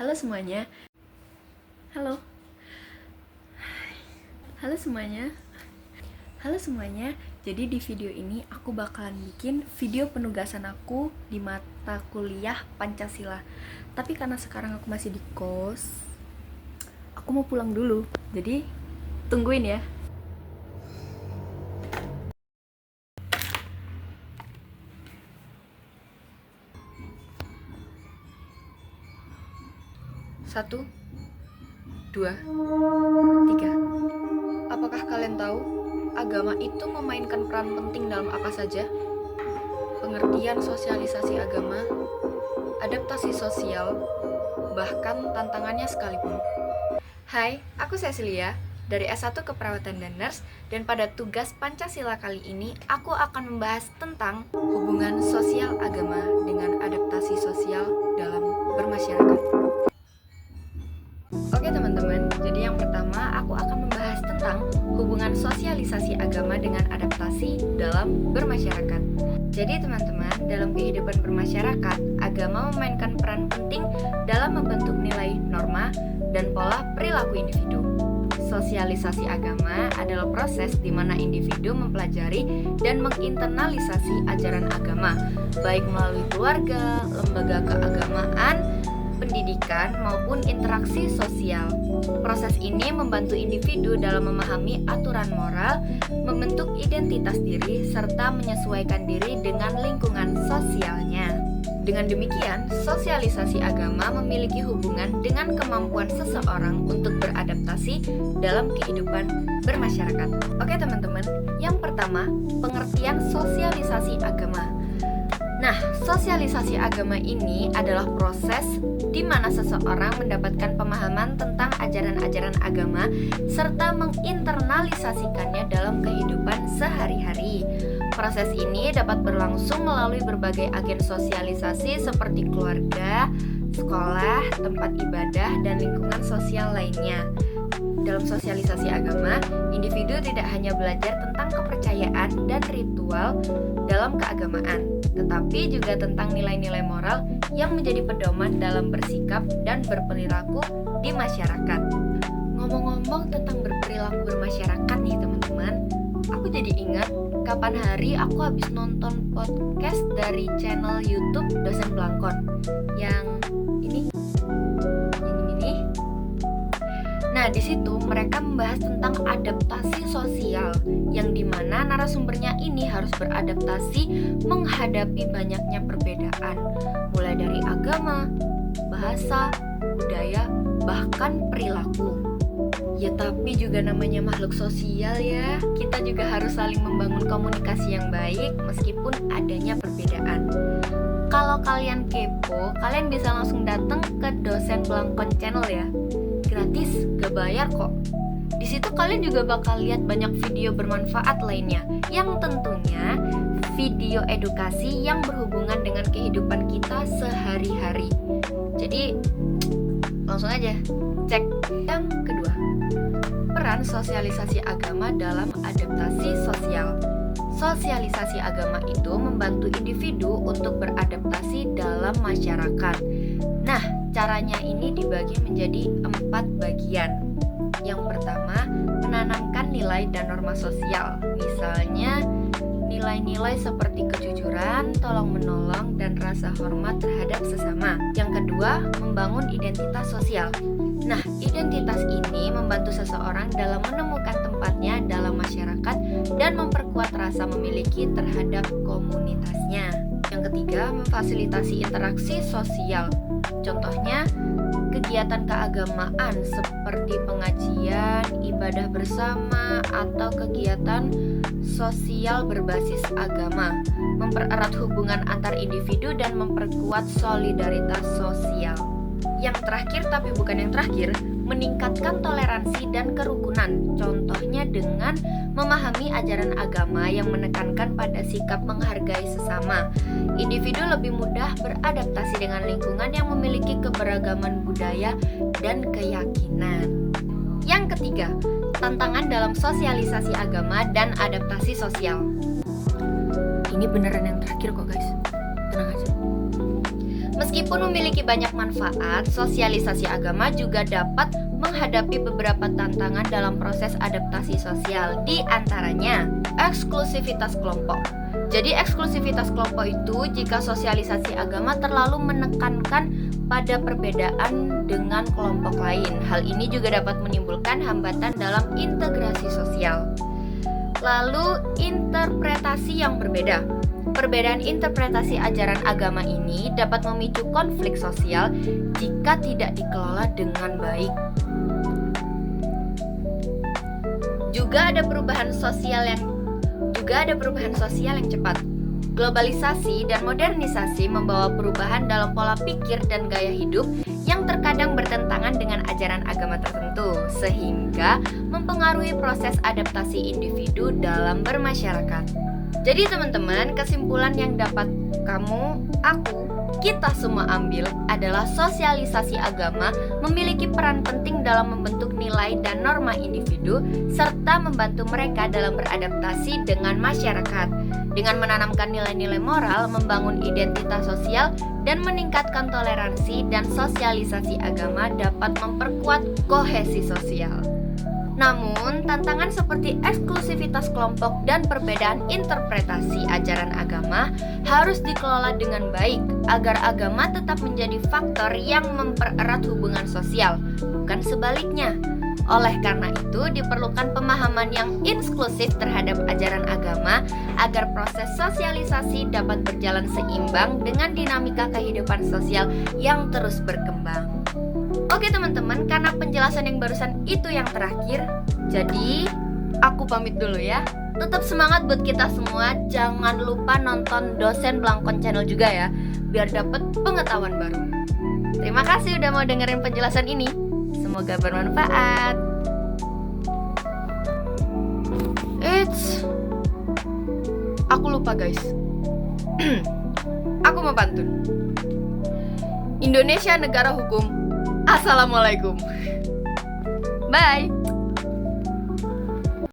Halo semuanya. Halo. Halo semuanya. Halo semuanya. Jadi di video ini aku bakalan bikin video penugasan aku di mata kuliah Pancasila. Tapi karena sekarang aku masih di kos, aku mau pulang dulu. Jadi tungguin ya. Satu, dua, tiga. Apakah kalian tahu agama itu memainkan peran penting dalam apa saja? Pengertian sosialisasi agama, adaptasi sosial, bahkan tantangannya sekalipun. Hai, aku Cecilia dari S1 Keperawatan dan Nurse, dan pada tugas Pancasila kali ini aku akan membahas tentang hubungan sosial agama dengan adaptasi sosial dalam bermasyarakat. Oke teman-teman, jadi yang pertama aku akan membahas tentang hubungan sosialisasi agama dengan adaptasi dalam bermasyarakat. Jadi teman-teman, dalam kehidupan bermasyarakat, agama memainkan peran penting dalam membentuk nilai, norma, dan pola perilaku individu. Sosialisasi agama adalah proses di mana individu mempelajari dan menginternalisasi ajaran agama, baik melalui keluarga, lembaga keagamaan, pendidikan, maupun interaksi sosial. Proses ini membantu individu dalam memahami aturan moral, membentuk identitas diri, serta menyesuaikan diri dengan lingkungan sosialnya. Dengan demikian, sosialisasi agama memiliki hubungan dengan kemampuan seseorang untuk beradaptasi dalam kehidupan bermasyarakat. Oke teman-teman, yang pertama, pengertian sosialisasi agama. Nah, sosialisasi agama ini adalah proses di mana seseorang mendapatkan pemahaman tentang ajaran-ajaran agama serta menginternalisasikannya dalam kehidupan sehari-hari. Proses ini dapat berlangsung melalui berbagai agen sosialisasi seperti keluarga, sekolah, tempat ibadah, dan lingkungan sosial lainnya. Dalam sosialisasi agama, individu tidak hanya belajar tentang kepercayaan dan ritual dalam keagamaan, tetapi juga tentang nilai-nilai moral yang menjadi pedoman dalam bersikap dan berperilaku di masyarakat. Ngomong-ngomong tentang berperilaku bermasyarakat nih teman-teman, aku jadi ingat kapan hari aku habis nonton podcast dari channel YouTube Dosen Blangkon yang ini. Nah, di situ mereka membahas tentang adaptasi sosial, yang dimana narasumbernya ini harus beradaptasi menghadapi banyaknya perbedaan, mulai dari agama, bahasa, budaya, bahkan perilaku. Ya tapi juga namanya makhluk sosial ya, kita juga harus saling membangun komunikasi yang baik meskipun adanya perbedaan. Kalau kalian kepo, kalian bisa langsung datang ke Dosen Blangkon channel ya. Gratis, gak bayar kok. Di situ kalian juga bakal lihat banyak video bermanfaat lainnya, yang tentunya video edukasi yang berhubungan dengan kehidupan kita sehari-hari. Jadi langsung aja cek. Yang kedua, peran sosialisasi agama dalam adaptasi sosial. Sosialisasi agama itu membantu individu untuk beradaptasi dalam masyarakat. Nah, caranya ini dibagi menjadi 4 bagian. Yang pertama, menanamkan nilai dan norma sosial. Misalnya, nilai-nilai seperti kejujuran, tolong-menolong, dan rasa hormat terhadap sesama. Yang kedua, membangun identitas sosial. Nah, identitas ini membantu seseorang dalam menemukan tempatnya dalam masyarakat dan memperkuat rasa memiliki terhadap komunitasnya. Yang ketiga, memfasilitasi interaksi sosial. Contohnya, kegiatan keagamaan seperti pengajian, ibadah bersama, atau kegiatan sosial berbasis agama, mempererat hubungan antar individu dan memperkuat solidaritas sosial. Yang terakhir tapi bukan yang terakhir, meningkatkan toleransi dan kerukunan. Contohnya dengan memahami ajaran agama yang menekankan pada sikap menghargai sesama. Individu lebih mudah beradaptasi dengan lingkungan yang memiliki keberagaman budaya dan keyakinan. Yang ketiga, tantangan dalam sosialisasi agama dan adaptasi sosial. Ini beneran yang terakhir kok guys, tenang aja. Meskipun memiliki banyak manfaat, sosialisasi agama juga dapat menghadapi beberapa tantangan dalam proses adaptasi sosial, di antaranya eksklusivitas kelompok. Jadi eksklusivitas kelompok itu jika sosialisasi agama terlalu menekankan pada perbedaan dengan kelompok lain. Hal ini juga dapat menimbulkan hambatan dalam integrasi sosial. Lalu interpretasi yang berbeda. Perbedaan interpretasi ajaran agama ini dapat memicu konflik sosial jika tidak dikelola dengan baik. Juga ada perubahan sosial yang cepat. Globalisasi dan modernisasi membawa perubahan dalam pola pikir dan gaya hidup yang terkadang bertentangan dengan ajaran agama tertentu, sehingga mempengaruhi proses adaptasi individu dalam bermasyarakat. Jadi teman-teman, kesimpulan yang dapat kita semua ambil adalah sosialisasi agama memiliki peran penting dalam membentuk nilai dan norma individu serta membantu mereka dalam beradaptasi dengan masyarakat. Dengan menanamkan nilai-nilai moral, membangun identitas sosial, dan meningkatkan toleransi dan sosialisasi agama dapat memperkuat kohesi sosial. Namun, tantangan seperti eksklusivitas kelompok dan perbedaan interpretasi ajaran agama harus dikelola dengan baik agar agama tetap menjadi faktor yang mempererat hubungan sosial, bukan sebaliknya. Oleh karena itu, diperlukan pemahaman yang inklusif terhadap ajaran agama agar proses sosialisasi dapat berjalan seimbang dengan dinamika kehidupan sosial yang terus berkembang. Oke teman-teman, karena penjelasan yang barusan itu yang terakhir, jadi aku pamit dulu ya. Tetap semangat buat kita semua. Jangan lupa nonton Dosen Blangkon Channel juga ya, biar dapat pengetahuan baru. Terima kasih udah mau dengerin penjelasan ini. Semoga bermanfaat. Aku lupa guys. Aku mau pantun. Indonesia negara hukum. Assalamualaikum. Bye.